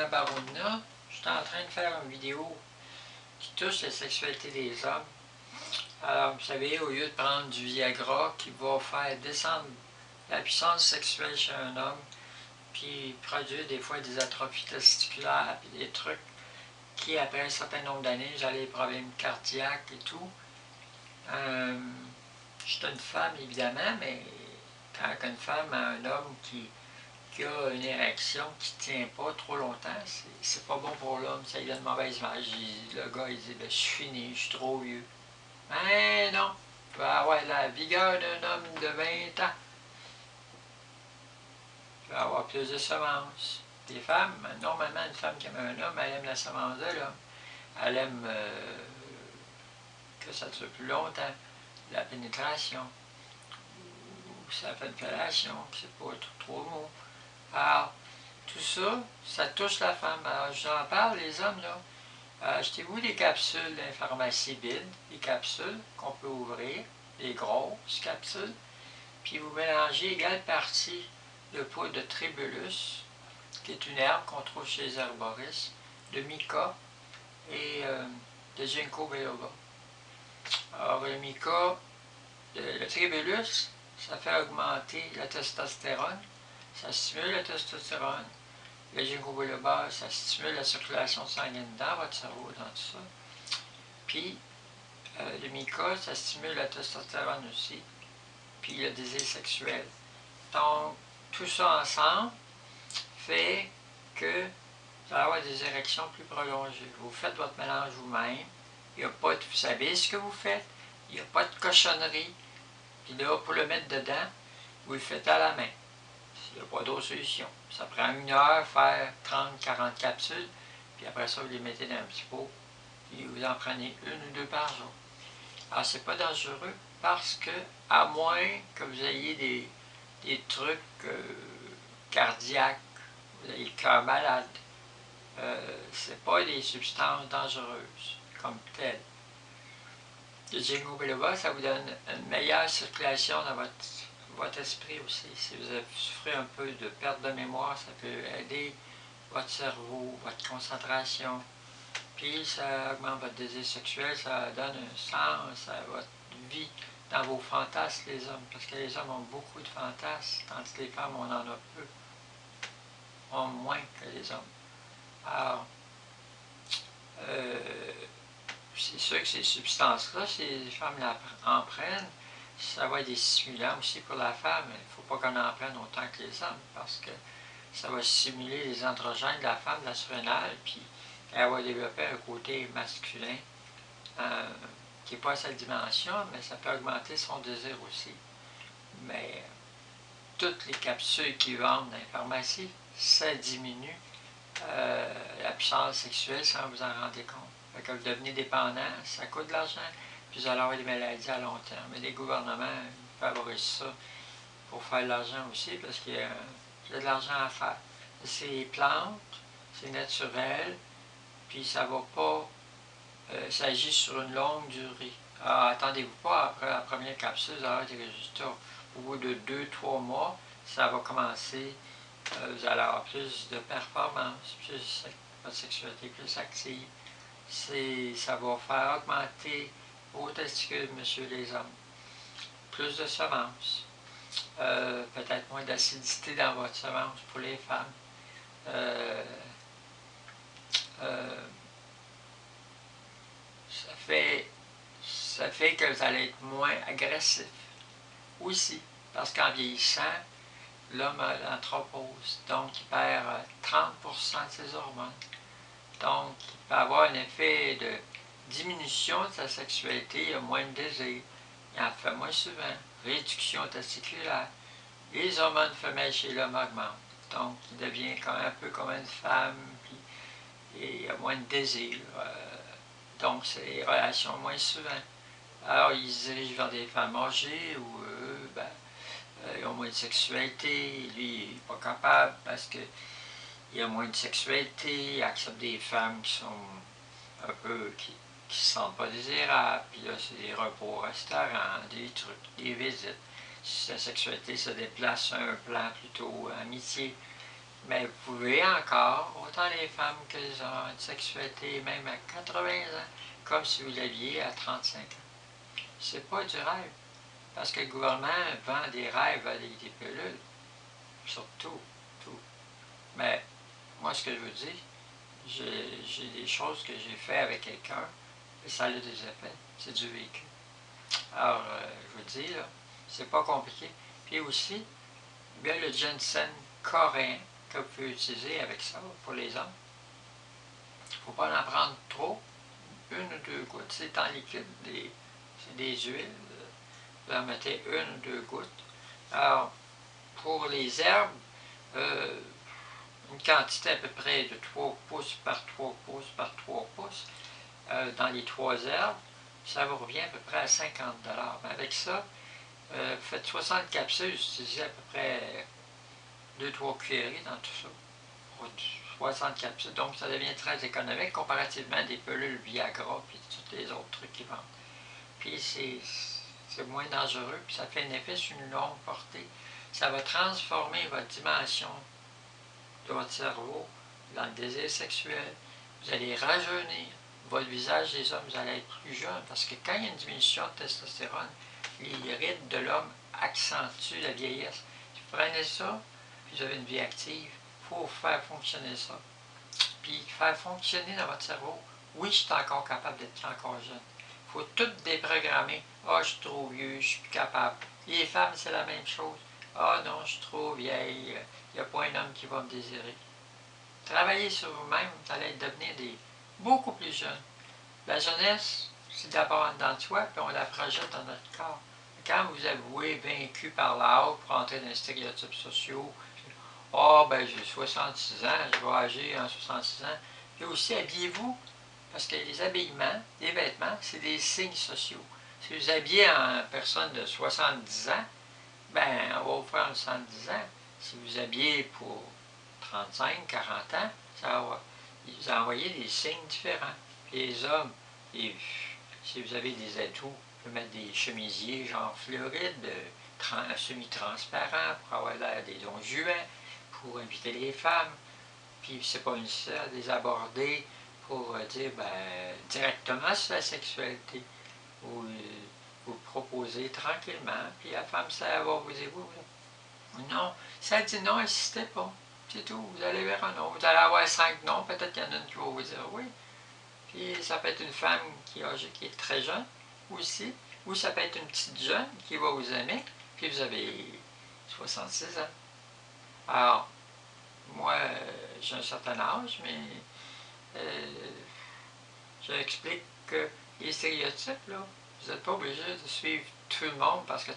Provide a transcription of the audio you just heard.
Ferdinand Barona. Je suis en train de faire une vidéo qui touche la sexualité des hommes. Alors, vous savez, au lieu de prendre du Viagra qui va faire descendre la puissance sexuelle chez un homme, puis produire des fois des atrophies testiculaires, puis des trucs qui, après un certain nombre d'années, j'ai des problèmes cardiaques et tout. Je suis une femme, évidemment, mais quand une femme a un homme qui a une érection qui ne tient pas trop longtemps, c'est pas bon pour l'homme, ça lui donne une mauvaise image. Le gars, il dit, ben, je suis fini, je suis trop vieux. Mais non, tu vas avoir la vigueur d'un homme de 20 ans. Tu vas avoir plus de semences. Les femmes, normalement, une femme qui aime un homme, elle aime la semence de l'homme. Elle aime que ça dure plus longtemps, la pénétration, ou ça fait une fellation, c'est pas trop mot. Alors, tout ça, ça touche la femme. Alors, j'en parle, les hommes, là. Achetez-vous des capsules dans les pharmacies vides, des capsules qu'on peut ouvrir, des grosses capsules, puis vous mélangez égale partie de poudre de tribulus, qui est une herbe qu'on trouve chez les herboristes, de mica et de ginkgo biloba. Alors, le mica, le tribulus, ça fait augmenter la testostérone, ça stimule la testostérone. Le ginkgo biloba, ça stimule la circulation sanguine dans votre cerveau, dans tout ça. Puis, le mica, ça stimule la testostérone aussi, puis le désir sexuel. Donc, tout ça ensemble fait que vous allez avoir des érections plus prolongées. Vous faites votre mélange vous-même. Il n'y a pas de, vous savez ce que vous faites. Il n'y a pas de cochonnerie. Puis là, pour le mettre dedans, vous le faites à la main. Il n'y a pas d'autre solution. Ça prend 1 heure, faire 30-40 capsules, puis après ça, vous les mettez dans un petit pot, puis vous en prenez 1 ou 2 par jour. Alors, c'est pas dangereux, parce que, à moins que vous ayez des trucs cardiaques, vous ayez le cœur malade, c'est pas des substances dangereuses, comme telles. Le ginkgo biloba, ça vous donne une meilleure circulation dans votre esprit aussi. Si vous souffrez un peu de perte de mémoire, ça peut aider votre cerveau, votre concentration. Puis ça augmente votre désir sexuel, ça donne un sens à votre vie dans vos fantasmes, les hommes. Parce que les hommes ont beaucoup de fantasmes, tandis que les femmes, on en a peu. On moins que les hommes. Alors, c'est sûr que ces substances-là, si les femmes en prennent, ça va être des stimulants aussi pour la femme. Il ne faut pas qu'on en prenne autant que les hommes, parce que ça va stimuler les androgènes de la femme, la surrénale, puis elle va développer un côté masculin qui n'est pas à sa dimension, mais ça peut augmenter son désir aussi. Mais toutes les capsules qui vendent dans les pharmacies, ça diminue la puissance sexuelle sans vous en rendre compte. Fait que vous devenez dépendant, ça coûte de l'argent, puis vous allez avoir des maladies à long terme. Mais les gouvernements favorisent ça pour faire de l'argent aussi, parce qu'il y a de l'argent à faire. C'est plantes, c'est naturel, puis ça va pas, ça agit sur une longue durée. Alors, attendez-vous pas après la première capsule, vous allez avoir des résultats. Au bout de 2-3 mois, ça va commencer, vous allez avoir plus de performance, plus votre sexualité plus active. Ça va faire augmenter vos testicules, monsieur les hommes. Plus de semences. Peut-être moins d'acidité dans votre semence pour les femmes. Ça fait que vous allez être moins agressif aussi. Parce qu'en vieillissant, l'homme a l'anthropose, donc il perd 30% de ses hormones. Donc, il peut avoir un effet de diminution de sa sexualité, il a moins de désir, il en fait moins souvent, réduction testiculaire. Les hormones femelles chez l'homme augmentent, donc il devient quand même un peu comme une femme, puis il a moins de désir, donc c'est des relations moins souvent. Alors, il se dirige vers des femmes âgées où ils ont moins de sexualité, lui, il n'est pas capable parce que il a moins de sexualité, il accepte des femmes qui sont un peu, qui ne se sentent pas désirables, puis là, c'est des repas au restaurant, des trucs, des visites. Si la sexualité se déplace sur un plan plutôt amitié, Mais vous pouvez encore, autant les femmes que les hommes, une sexualité même à 80 ans, comme si vous l'aviez à 35 ans. C'est pas du rêve. Parce que le gouvernement vend des rêves avec des pilules. Surtout, tout. Mais moi, ce que je veux dire, j'ai des choses que j'ai fait avec quelqu'un et ça a des effets. C'est du vécu. Alors, je vous dis, là, c'est pas compliqué. Puis aussi, il y a le ginseng coréen que vous pouvez utiliser avec ça pour les hommes. Il ne faut pas en prendre trop, 1 ou 2 gouttes. C'est en liquide, c'est des huiles. Vous en mettez 1 ou 2 gouttes. Alors, pour les herbes, une quantité à peu près de 3 pouces par 3 pouces par 3 pouces dans les 3 herbes, ça vous revient à peu près à 50 $. Mais avec ça, vous faites 60 capsules, vous utilisez à peu près 2-3 cuillerées dans tout ça. Pour 60 capsules, donc ça devient très économique comparativement à des pilules Viagra et tous les autres trucs qui vendent. Puis c'est moins dangereux, puis ça fait un effet sur une longue portée. Ça va transformer votre dimension de votre cerveau dans le désir sexuel. Vous allez rajeunir votre visage des hommes, vous allez être plus jeune, parce que quand il y a une diminution de testostérone, les rides de l'homme accentuent la vieillesse. Si vous prenez ça, puis vous avez une vie active, il faut faire fonctionner ça. Puis faire fonctionner dans votre cerveau, oui, je suis encore capable d'être encore jeune. Il faut tout déprogrammer. Ah, je suis trop vieux, je suis plus capable. Les femmes, c'est la même chose. Ah non, je suis trop vieille, il n'y a pas un homme qui va me désirer. Travaillez sur vous-même, vous allez devenir beaucoup plus jeune. La jeunesse, c'est d'abord dans soi, puis on la projette dans notre corps. Quand vous avouez vaincu par l'âge pour entrer dans les stéréotypes sociaux, « Ah, ben j'ai 66 ans, je vais agir en 66 ans. » Puis aussi, habillez-vous, parce que les habillements, les vêtements, c'est des signes sociaux. Si vous habillez en personne de 70 ans, ben on va vous faire 70 ans. Si vous habillez pour 35, 40 ans, ça va vous envoyer des signes différents. Puis les hommes, si vous avez des atouts, vous pouvez mettre des chemisiers genre Floride, semi-transparents pour avoir l'air des Don Juan, pour inviter les femmes. Puis c'est pas nécessaire de les aborder pour dire directement sur la sexualité. Vous proposez tranquillement, puis la femme, ça va vous dire oui. Non, si elle dit non, insistez pas. C'est tout, vous allez vers un non. Vous allez avoir 5 non, peut-être qu'il y en a une qui va vous dire oui. Puis ça peut être une femme qui est très jeune aussi, ou ça peut être une petite jeune qui va vous aimer, puis vous avez 66 ans. Alors, moi, j'ai un certain âge, mais j'explique que les stéréotypes, là, vous n'êtes pas obligé de suivre tout le monde parce que